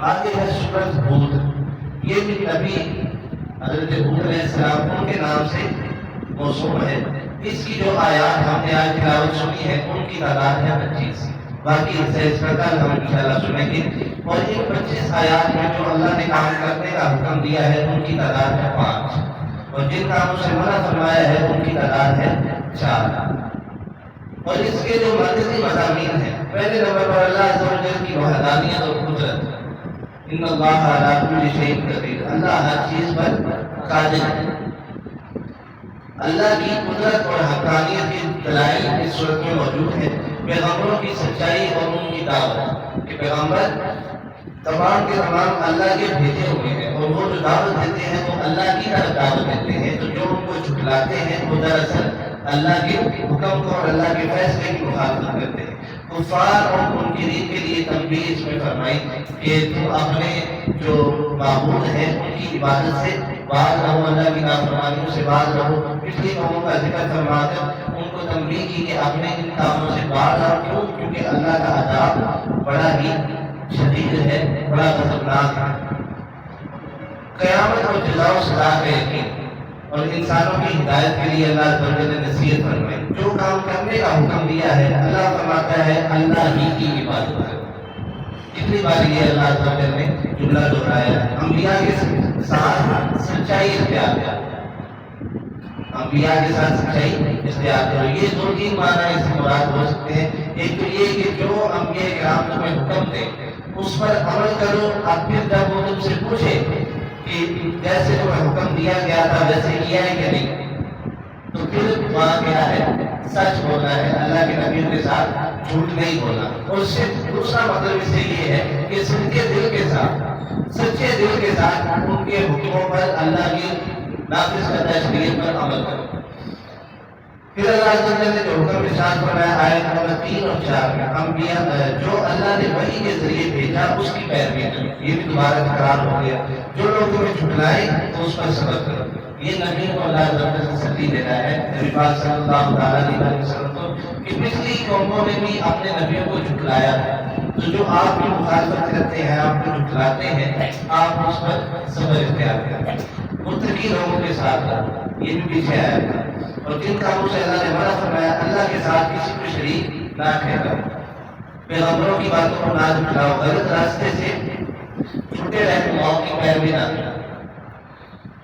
آگے ہے سورۃ ہود، یہ بھی نبی حضرت ہود علیہ السلام ان کے نام سے موسوم ہے۔ اس کی جو آیات ہم نے آج تلاوت سنی ہے ان کی تعداد ہے 25، باقی حصہ اس کا کل ہم انشاءاللہ سنیں گے۔ اور ان 25 آیات میں جو اللہ نے کام کرنے کا حکم دیا ہے ان کی تعداد ہے 5، اور جن کاموں سے منع فرمایا ہے ان کی تعداد ہے 4۔ اور اس کے جو مرکزی مضامین ہیں، پہلے نمبر پر اللہ عز و جل کی وحدانیت اور قدرت، ان اللہ علی کل شیء قدیر، اللہ ہر چیز پر قادر ہے۔ اللہ کی قدرت اور حقانیت کے دلائل اس صورت میں موجود ہیں۔ پیغمبروں کی سچائی اور ان کی دعوت، کہ پیغمبر تمام کے تمام اللہ کے بھیجے ہوئے ہیں، اور وہ جو دعوت دیتے ہیں وہ اللہ کی طرف دعوت دیتے ہیں، تو جو ان کو جھٹلاتے ہیں وہ دراصل اللہ کے حکم کو اور اللہ کے فیصلے کی مخالفت کرتے ہیں۔ کفار اور منکرین کے لیے تنبیہ اس میں فرمائی کہ تم اپنے جو معبود ہیں ان کی عبادت سے باز رہو، اللہ کی نافرمانیوں سے باز رہو۔ پچھلی قوموں کا ذکر فرما کر ان کو تنبیہ کی کہ اپنے ان کاموں سے باز رہو، کیوں؟ کیونکہ اللہ کا عذاب بڑا ہی شدید ہے، بڑا غضبناک ہے۔ قیامت اور جزا و سزا کا یقین اور انسانوں کی ہدایت کے لیے اللہ تعالیٰ نے نصیحت فرمائی۔ جو کام کرنے کا حکم دیا ہے اللہ فرماتا ہے اللہ ہی کی عبادت کرو۔ کتنی بار یہ اللہ تعالیٰ نے جملہ دہرایا ہے؟ انبیاء کے ساتھ سچائی اختیار کیا، انبیاء کے ساتھ سچائی اختیار کرو۔ یہ دو تین معنی اس سے مراد ہو سکتے ہیں۔ ایک تو یہ کہ جو انبیاء کرام تمہیں حکم دے اس پر عمل کرو، اب پھر جب وہ تم سے پوچھے کہ جیسے تمہیں حکم دیا گیا تھا ویسے کیا ہے کہ نہیں، تو پھر وہاں کیا ہے؟ سچ بولنا ہے، اللہ کے نبیوں کے ساتھ جھوٹ نہیں بولنا۔ اور صرف دوسرا مطلب اس سے یہ ہے کہ سچے دل کے ساتھ ان کے حکموں پر، اللہ کی نافذ کردہ شریعت پر عمل کرو۔ پھر اللہ عز و جل نے جو حکم ارشاد فرمایا آیت نمبر 3 اور 4 میں، انبیاء جو اللہ نے وحی کے ذریعے بھیجا اس کی پیروی کرو۔ یہ بھی دوبارہ تکرار ہو گیا۔ جو لوگ تمہیں جھٹلائیں تو اس پر صبر کرو۔ یہ نبی کو اللہ عز و جل تسلی دینا ہے، نبی پاک صلی اللہ علیہ وسلم کو، کہ پچھلی قوموں نے بھی اپنے نبیوں کو جھٹلایا ہے، تو جو آپ کی مخالفت کرتے ہیں، آپ کو جھٹلاتے ہیں، آپ اس پر صبر اختیار کریں۔ متقی لوگوں کے ساتھ رہو، یہ بھی پیچھے آیا تھا۔ اور جن کاموں سے اللہ نے منع فرمایا، اللہ کے ساتھ کسی کو شریک نہ ٹھہراؤ، پیغمبروں کی باتوں کو نہ جھٹلاؤ، غلط راستے سے چھوٹے رہنماؤں کی پیروی نہ کرو،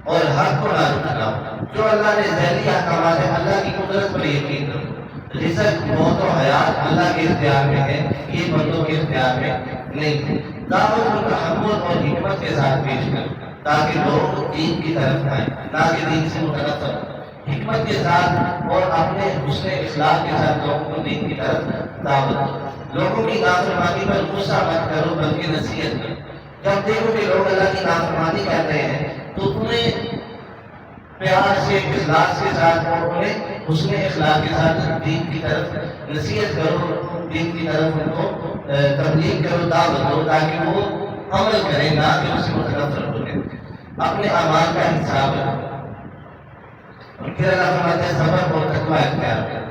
اور حق کو نہ جھٹلاؤ۔ جو اللہ نے ذیلی احکامات ہیں، اللہ کی قدرت پر یقین کرو۔ رزق، موت و حیات اللہ کے اختیار میں ہے، یہ بندوں کے اختیار میں نہیں ہے۔ دعوت کو تحمل اور حکمت کے ساتھ پیش کرو تاکہ لوگ دین کی طرف آئیں، نہ کہ دین سے متنفر ہو۔ حکمت کے ساتھ اور اپنے حسن اخلاق کے ساتھ لوگوں کو دین کی طرف دعوت دو۔ لوگوں کی نافرمانی پر غصہ مت کرو بلکہ نصیحت کرو۔ جب دیکھو کہ لوگ اللہ کی نافرمانی کر رہے ہیں تو انہیں پیار سے، اخلاص کے ساتھ اور انہیں حسن اخلاق کے ساتھ دین کی طرف نصیحت کرو، دین کی طرف ان کو تبلیغ کرو، دعوت دو، تاکہ وہ عمل کریں نہ کہ اس سے متنفر ہو جائیں۔ اپنے اعمال کا حساب رکھو۔ اور پھر اللہ فرماتے ہیں صبر اور تقویٰ اختیار کرو۔